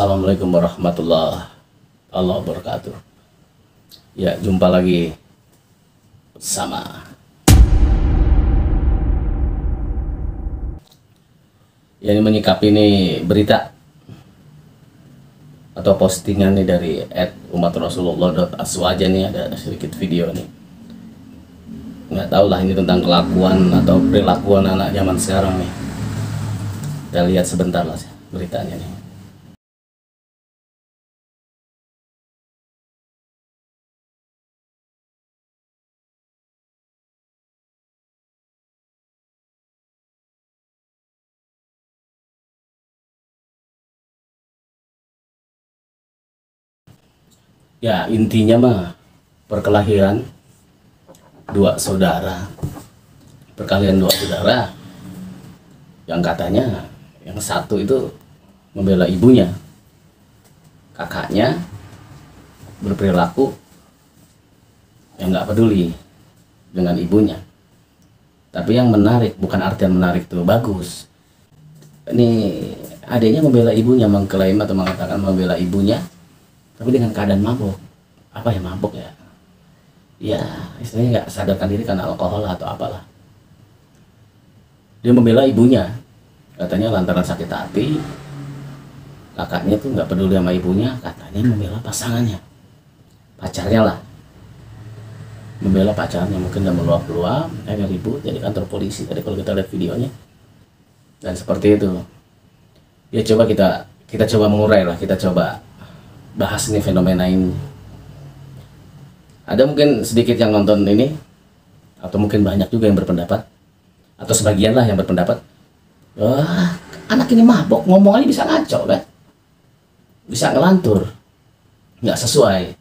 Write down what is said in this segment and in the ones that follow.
Assalamualaikum warahmatullahi wabarakatuh. Ya, jumpa lagi bersama ya, ini menyikapi nih berita atau postingan nih dari @umatrasulullah.aswaja nih, ada sedikit video nih. Nggak tahu lah ini tentang kelakuan atau perilaku anak zaman sekarang nih. Kita lihat sebentar lah beritanya nih. Ya, intinya mah perkelahian dua saudara. Perkelahian dua saudara yang katanya yang satu itu membela ibunya, kakaknya berperilaku yang nggak peduli dengan ibunya. Tapi yang menarik, bukan artian menarik tuh bagus, ini adiknya membela ibunya, mengklaim atau mengatakan membela ibunya, tapi dengan keadaan mabuk. Apa ya mabuk ya? Ya istilahnya nggak sadarkan diri karena alkohol atau apalah. Dia membela ibunya, katanya lantaran sakit hati. Kakaknya tuh nggak peduli sama ibunya, katanya membela pasangannya, pacarnya lah. Membela pacarnya, mungkin udah meluap-luap, ada ribut jadi kantor polisi tadi kalau kita lihat videonya. Dan seperti itu. Ya coba kita coba mengurai lah, kita coba bahas ini fenomena ini. Ada mungkin sedikit yang nonton ini, atau mungkin banyak juga yang berpendapat, atau sebagian lah yang berpendapat, wah anak ini mabok, ngomong aja bisa ngaco kan, bisa ngelantur, nggak sesuai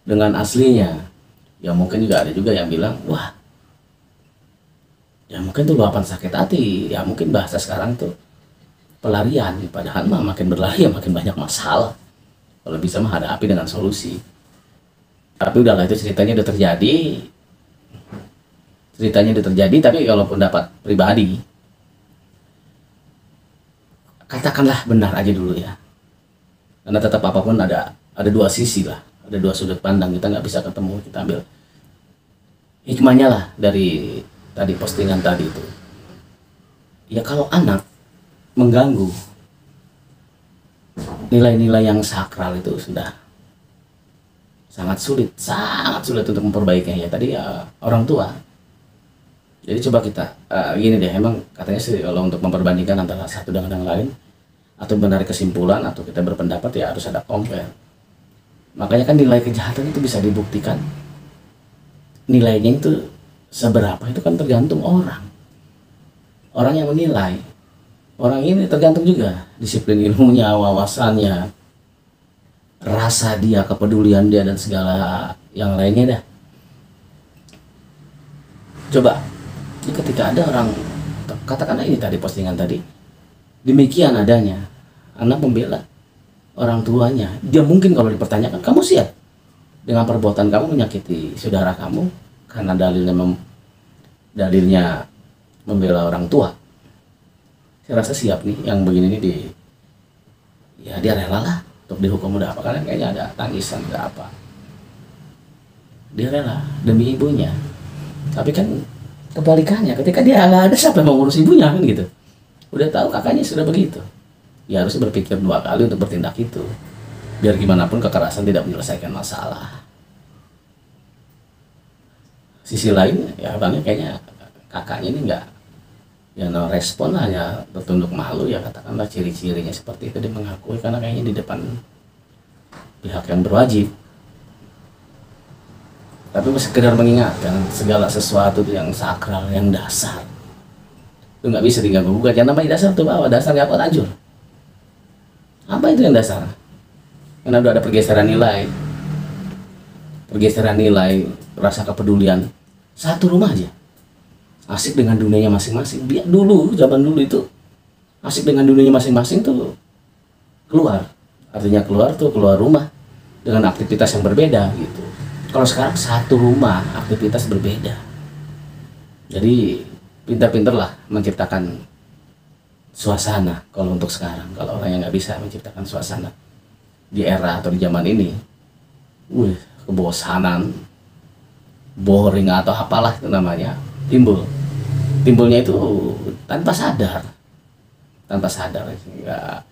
dengan aslinya. Ya mungkin juga ada juga yang bilang, wah ya mungkin tuh luapan sakit hati, ya mungkin bahasa sekarang tuh pelarian, padahal mah makin berlari ya makin banyak masalah. Kalau bisa mah hadapi dengan solusi. Tapi udahlah, itu ceritanya udah terjadi. Tapi kalau pendapat pribadi, katakanlah benar aja dulu ya. Karena tetap apapun ada dua sisi lah, ada dua sudut pandang, kita nggak bisa ketemu. Kita ambil hikmahnya lah dari tadi postingan tadi itu. Ya kalau anak mengganggu nilai-nilai yang sakral itu sudah sangat sulit untuk memperbaikinya. Ya tadi orang tua. Jadi coba kita gini deh, emang katanya sih kalau untuk memperbandingkan antara satu dengan yang lain atau menarik kesimpulan atau kita berpendapat ya harus ada compare. Makanya kan nilai kejahatan itu bisa dibuktikan. Nilainya itu seberapa itu kan tergantung orang. Orang yang menilai. Orang ini tergantung juga disiplin ilmunya, wawasannya, rasa dia, kepedulian dia, dan segala yang lainnya dah. Coba ketika ada orang, katakanlah ini tadi postingan tadi, demikian adanya, anak membela orang tuanya, dia mungkin kalau dipertanyakan, kamu siap dengan perbuatan kamu menyakiti saudara kamu karena dalilnya membela orang tua? Saya rasa siap nih yang begini nih, ya dia rela lah untuk dihukum. Udah apa, karena kayaknya ada tangisan ada apa, dia rela demi ibunya. Tapi kan kebalikannya, ketika dia nggak ada, siapa yang mau ngurus ibunya kan gitu. Udah tahu kakaknya sudah begitu, ya harus berpikir dua kali untuk bertindak itu. Biar gimana pun kekerasan tidak menyelesaikan masalah. Sisi lain ya abangnya kayaknya kakaknya ini nggak, ya no respon, hanya tertunduk malu. Ya katakanlah ciri-cirinya seperti itu, dia mengakui karena kayaknya di depan pihak yang berwajib. Tapi sekedar mengingatkan segala sesuatu yang sakral, yang dasar itu nggak bisa diganggu gugat. Yang namanya dasar tuh bahwa dasar nggak kuat hancur. Apa itu yang dasar? Karena udah ada pergeseran nilai, rasa kepedulian. Satu rumah aja asik dengan dunianya masing-masing. Biar dulu, zaman dulu itu asik dengan dunianya masing-masing tuh keluar. Artinya keluar rumah dengan aktivitas yang berbeda gitu. Kalau sekarang satu rumah, aktivitas berbeda. Jadi pintar-pintarlah menciptakan suasana kalau untuk sekarang. Kalau orang yang nggak bisa menciptakan suasana, di era atau di zaman ini, kebosanan, boring atau apalah itu namanya timbulnya itu tanpa sadar sehingga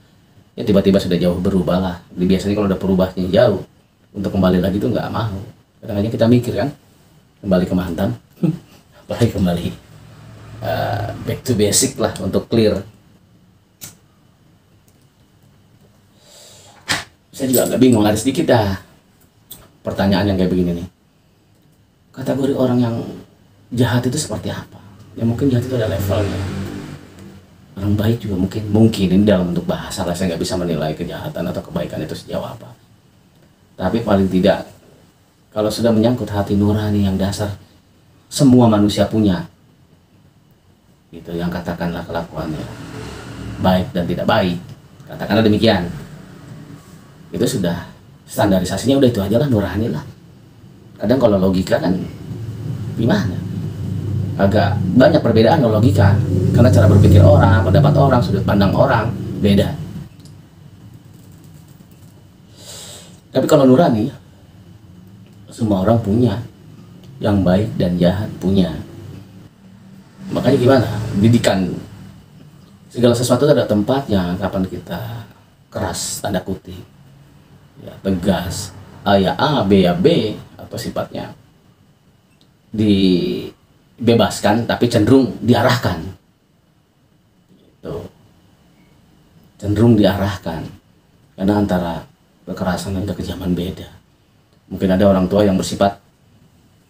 ya tiba-tiba sudah jauh berubah lah. Biasanya kalau udah berubahnya jauh, untuk kembali lagi itu nggak mau. Kadang-kadang kita mikir kan, kembali ke mantan apalagi kembali back to basic lah untuk clear. Saya juga agak bingung, ada sedikit dah pertanyaan yang kayak begini nih. Kategori orang yang jahat itu seperti apa? Ya mungkin jahat itu ada levelnya. Orang baik juga mungkin ini dalam bentuk bahasa lah, saya nggak bisa menilai kejahatan atau kebaikan itu sejauh apa. Tapi paling tidak, kalau sudah menyangkut hati nurani yang dasar semua manusia punya, gitu, yang katakanlah kelakuannya baik dan tidak baik, katakanlah demikian, itu sudah standarisasinya udah itu aja lah, nurani lah. Kadang kalau logika kan gimana, agak banyak perbedaan kalau logika, karena cara berpikir orang, pendapat orang, sudut pandang orang beda. Tapi kalau nurani, semua orang punya, yang baik dan jahat punya. Makanya gimana, didikan, segala sesuatu ada tempatnya. Kapan kita keras, tanda kutip, ya, tegas, A ya A, B ya B, atau sifatnya dibebaskan tapi cenderung diarahkan, gitu. Cenderung diarahkan, karena antara kekerasan dan kekejaman beda. Mungkin ada orang tua yang bersifat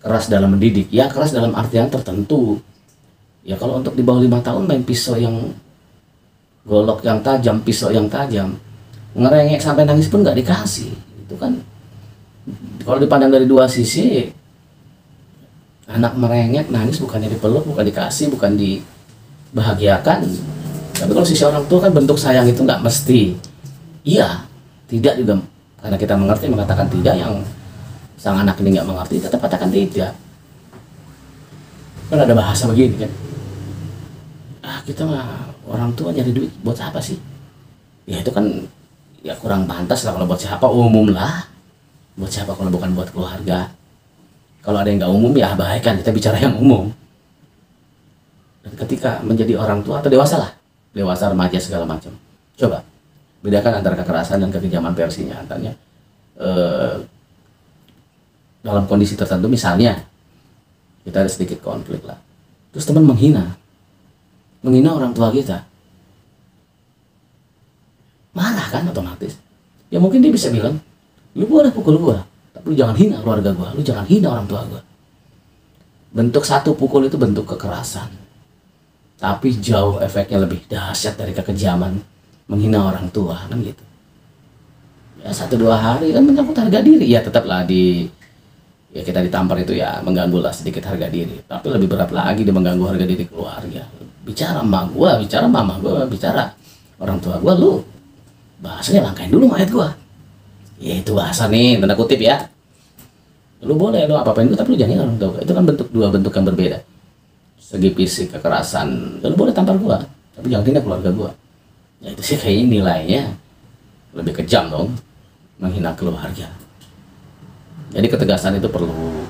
keras dalam mendidik, ya keras dalam artian tertentu. Ya kalau untuk di bawah 5 tahun main pisau yang golok yang tajam, pisau yang tajam, ngerengek sampai nangis pun nggak dikasih. Itu kan kalau dipandang dari dua sisi, anak merengek nangis bukannya dipeluk, bukan dikasih, bukan dibahagiakan. Tapi kalau sisi orang tua kan bentuk sayang itu nggak mesti iya, tidak juga, karena kita mengerti mengatakan tidak, yang sang anak ini nggak mengerti tetap katakan tidak. Kan ada bahasa begini kan, kita mah orang tua nyari duit buat siapa sih? Ya itu kan ya kurang pantas lah. Kalau buat siapa, umum lah. Buat siapa kalau bukan buat keluarga? Kalau ada yang nggak umum ya abaikan, kita bicara yang umum. Dan ketika menjadi orang tua atau dewasa lah, dewasa, remaja, segala macam, coba bedakan antara kekerasan dan kekejaman versinya. Antaranya dalam kondisi tertentu, misalnya kita ada sedikit konflik lah, terus teman menghina orang tua kita, marah kan otomatis. Ya mungkin dia bisa bilang, lu boleh pukul gua, tapi lu jangan hina keluarga gua, lu jangan hina orang tua gua. Bentuk satu pukul itu bentuk kekerasan, tapi jauh efeknya lebih dahsyat dari kekejaman menghina orang tua, kan gitu. Ya 1-2 hari kan menyangkut harga diri, ya tetaplah ya kita ditampar itu ya mengganggu lah sedikit harga diri. Tapi lebih berat lagi dia mengganggu harga diri keluarga. Bicara emak gua, bicara mama gua, bicara orang tua gua, lu bahasanya langkain dulu mayat gua. Ya itu bahasa nih, tanda kutip ya. Lu boleh lu apa-apain gua, tapi lu jangan orang tua gua. Itu kan dua bentuk yang berbeda. Segi fisik kekerasan, lu boleh tampar gua, tapi jangan hina keluarga gua. Ya itu sih kayaknya nilainya lebih kejam dong, menghina keluarga. Jadi ketegasan itu perlu,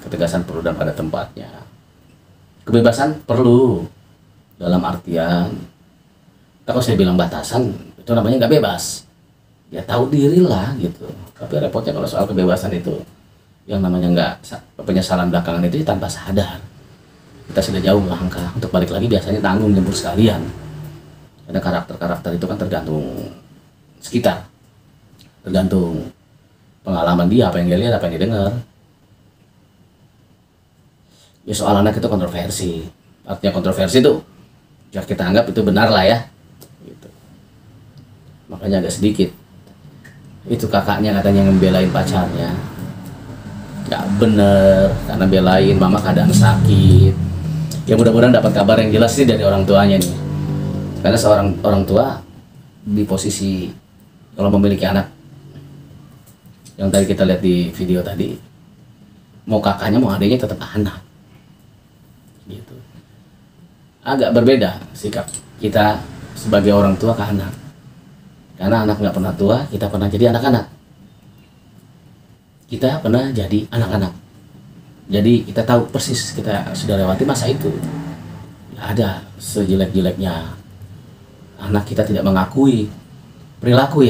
ketegasan perlu dan pada tempatnya. Kebebasan perlu dalam artian, kalau saya bilang batasan, itu namanya nggak bebas. Ya tahu diri lah gitu. Tapi repotnya kalau soal kebebasan itu, yang namanya nggak, penyesalan belakangan itu tanpa sadar. Kita sudah jauh melangkah, untuk balik lagi biasanya tanggung nyebur sekalian. Ada karakter-karakter itu kan tergantung sekitar, tergantung pengalaman dia, apa yang dia lihat, apa yang dia dengar. Ya soal anak itu kontroversi. Artinya kontroversi itu ya kita anggap itu benar lah ya gitu. Makanya agak sedikit itu kakaknya katanya ngebelain pacarnya, nggak bener karena belain mama keadaan sakit. Ya mudah-mudahan dapat kabar yang jelas sih dari orang tuanya nih, karena seorang orang tua di posisi kalau memiliki anak yang tadi kita lihat di video tadi, mau kakaknya mau adiknya tetap anak gitu. Agak berbeda sikap kita sebagai orang tua ke anak. Karena anak nggak pernah tua, kita pernah jadi anak-anak. Kita pernah jadi anak-anak. Jadi kita tahu persis, kita sudah lewati masa itu. Ada sejelek-jeleknya anak kita tidak mengakui perilaku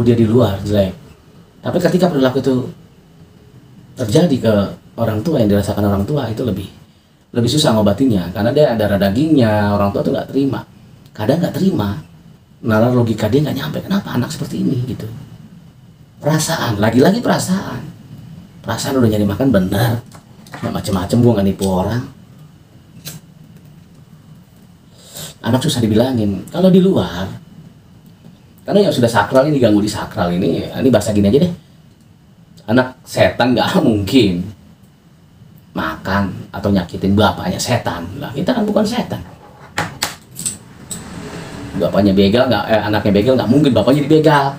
dia di luar jelek. Tapi ketika perilaku itu terjadi ke orang tua, yang dirasakan orang tua, itu lebih susah ngobatinya, karena dia ada darah dagingnya. Orang tua tuh nggak terima, kadang nggak terima, nalar logika dia nggak nyampe, kenapa anak seperti ini gitu. Perasaan, lagi-lagi perasaan udah nyari makan benar, nggak macem-macem, gua nggak nipu orang. Anak susah dibilangin. Kalau di luar, karena yang sudah sakral ini diganggu di sakral ini bahasa gini aja deh, anak setan nggak mungkin makan atau nyakitin bapaknya setan lah. Kita kan bukan setan. Bapaknya begal anaknya begal, nggak mungkin bapaknya dibegal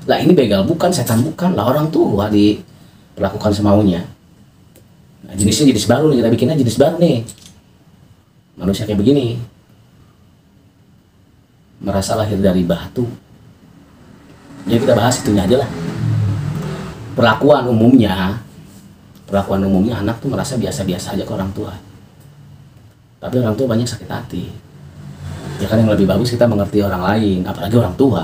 lah. Ini begal bukan, setan bukan lah, orang tua diperlakukan semaunya. Nah, jenisnya jenis baru nih, kita bikin aja jenis baru nih, manusia kayak begini, merasa lahir dari batu. Jadi kita bahas itunya aja lah. Perlakuan umumnya anak tuh merasa biasa-biasa aja ke orang tua, tapi orang tua banyak sakit hati. Ya kan, yang lebih bagus kita mengerti orang lain, apalagi orang tua.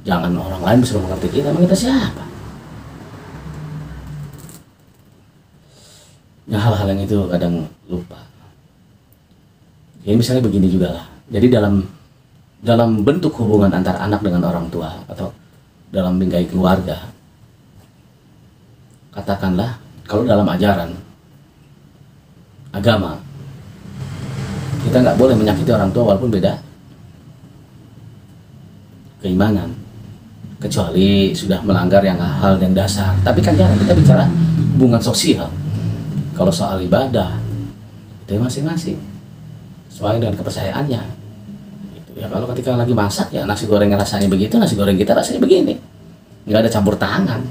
Jangan orang lain bisa mengerti kita, emang kita siapa? Ya, hal-hal yang itu kadang lupa. Ya misalnya begini juga lah. Jadi dalam bentuk hubungan antara anak dengan orang tua, atau dalam bingkai keluarga, katakanlah kalau dalam ajaran agama, kita nggak boleh menyakiti orang tua walaupun beda keimanan, kecuali sudah melanggar hal yang dasar. Tapi kan jarang kita bicara hubungan sosial. Kalau soal ibadah, itu masing-masing sesuai dengan kepercayaannya. Ya, kalau ketika lagi masak, ya nasi goreng rasanya begitu, nasi goreng kita rasanya begini, nggak ada campur tangan.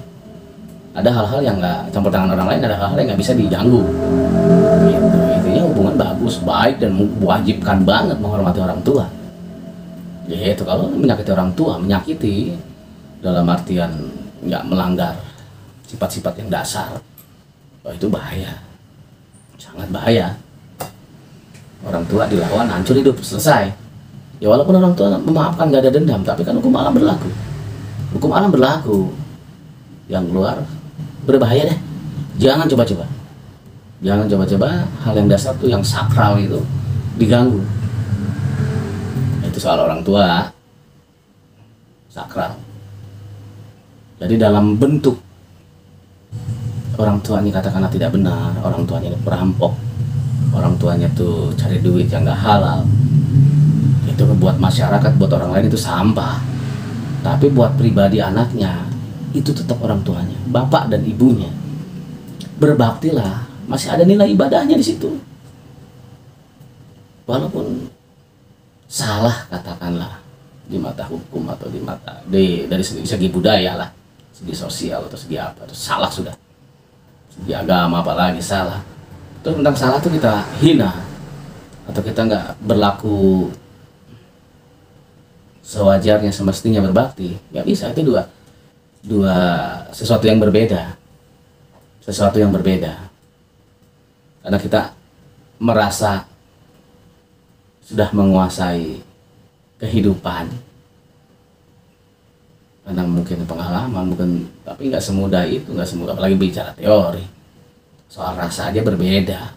Ada hal-hal yang nggak campur tangan orang lain, ada hal-hal yang nggak bisa diganggu. Gitu. Intinya hubungan bagus, baik, dan mewajibkan banget menghormati orang tua. Ya itu, kalau menyakiti orang tua, menyakiti dalam artian nggak melanggar sifat-sifat yang dasar, itu bahaya, sangat bahaya. Orang tua dilawan, hancur hidup, selesai. Ya walaupun orang tua memaafkan, nggak ada dendam, tapi kan hukum alam berlaku. Hukum alam berlaku. Yang keluar berbahaya deh. Jangan coba-coba. Jangan coba-coba hal yang dasar tuh, yang sakral itu diganggu. Itu soal orang tua sakral. Jadi dalam bentuk orang tuanya katakanlah tidak benar, orang tuanya perampok, orang tuanya tuh cari duit yang nggak halal, itu buat masyarakat, buat orang lain itu sampah. Tapi buat pribadi anaknya, itu tetap orang tuanya, bapak dan ibunya. Berbaktilah, masih ada nilai ibadahnya di situ. Walaupun salah katakanlah di mata hukum atau dari segi budaya lah, segi sosial atau segi apa, itu salah sudah. Segi agama apalagi salah. Itu tentang salah tuh kita hina, atau kita nggak berlaku sewajarnya, semestinya berbakti, nggak bisa. Itu dua sesuatu yang berbeda, karena kita merasa sudah menguasai kehidupan, karena mungkin pengalaman, tapi nggak semudah itu, apalagi bicara teori. Soal rasa aja berbeda,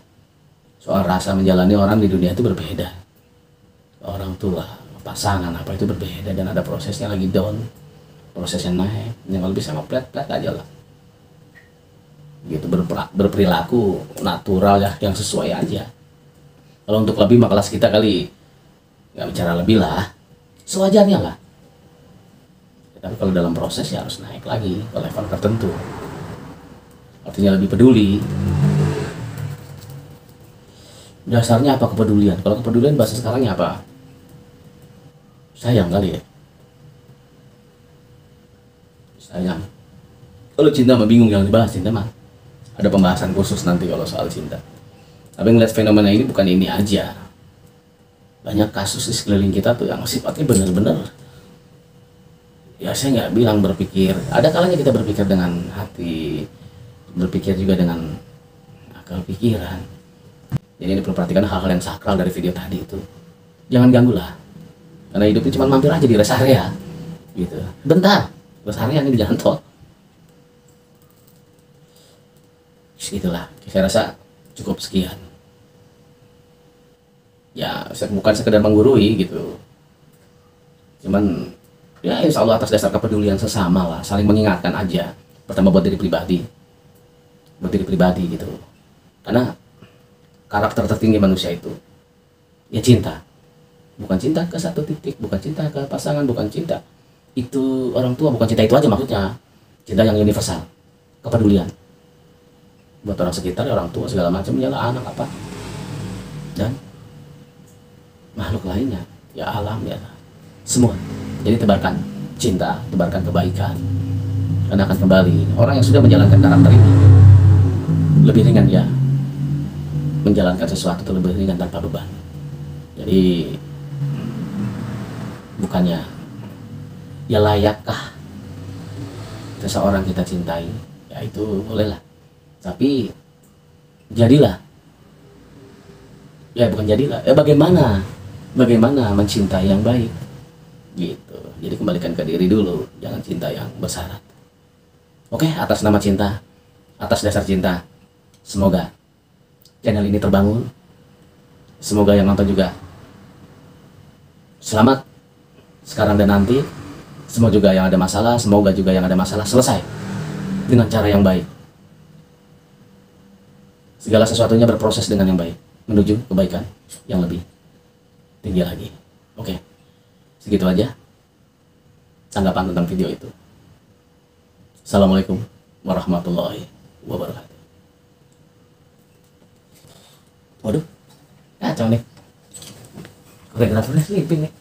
soal rasa menjalani orang di dunia itu berbeda. Orang tua, pasangan apa itu berbeda, dan ada prosesnya lagi down, prosesnya naik. Yang kalau bisa ngeplet-plet aja lah gitu, berperilaku natural ya, yang sesuai aja. Kalau untuk lebih mah kelas kita kali nggak bicara lebih lah, sewajarnya lah. Tapi kalau dalam proses ya harus naik lagi ke level tertentu, artinya lebih peduli. Dasarnya apa kepedulian? Kalau kepedulian bahasa sekarangnya apa? Sayang kali ya. Sayang. Kalau cinta mah bingung, jangan dibahas cinta mah. Ada pembahasan khusus nanti kalau soal cinta. Tapi ngeliat fenomena ini bukan ini aja. Banyak kasus di sekeliling kita tuh yang sifatnya benar-benar ya saya nggak bilang berpikir, ada kalanya kita berpikir dengan hati, berpikir juga dengan akal pikiran. Jadi ini perlu perhatikan hal-hal yang sakral dari video tadi itu. Jangan ganggu lah, karena hidup ini cuma mampir aja di rest area gitu, bentar, rest area ini di jalan tol. Itulah, saya rasa cukup sekian. Ya, bukan sekedar menggurui gitu, cuman ya insya Allah atas dasar kepedulian sesama lah, saling mengingatkan aja. Pertama buat diri pribadi, gitu. Karena karakter tertinggi manusia itu ya cinta, bukan cinta ke satu titik, bukan cinta ke pasangan, bukan cinta itu orang tua, bukan cinta itu aja maksudnya, cinta yang universal, kepedulian buat orang sekitar, orang tua segala macam, ya anak apa dan makhluk lainnya, ya alam, ya semua. Jadi tebarkan cinta, tebarkan kebaikan, karena akan kembali orang yang sudah menjalankan karakter ini lebih ringan ya, menjalankan sesuatu itu lebih ringan tanpa beban. Jadi bukannya ya layakkah seseorang kita cintai, ya itu bolehlah, tapi jadilah, ya bukan jadilah, bagaimana mencintai yang baik gitu. Jadi kembalikan ke diri dulu, jangan cinta yang bersyarat. Oke, atas nama cinta, atas dasar cinta, semoga channel ini terbangun, semoga yang nonton juga selamat sekarang dan nanti. Semua juga yang ada masalah, semoga juga yang ada masalah selesai dengan cara yang baik. Segala sesuatunya berproses dengan yang baik, menuju kebaikan yang lebih tinggi lagi. Oke, segitu aja tanggapan tentang video itu. Assalamualaikum warahmatullahi wabarakatuh. Waduh, kacau nih. Koreografernya sleeping nih.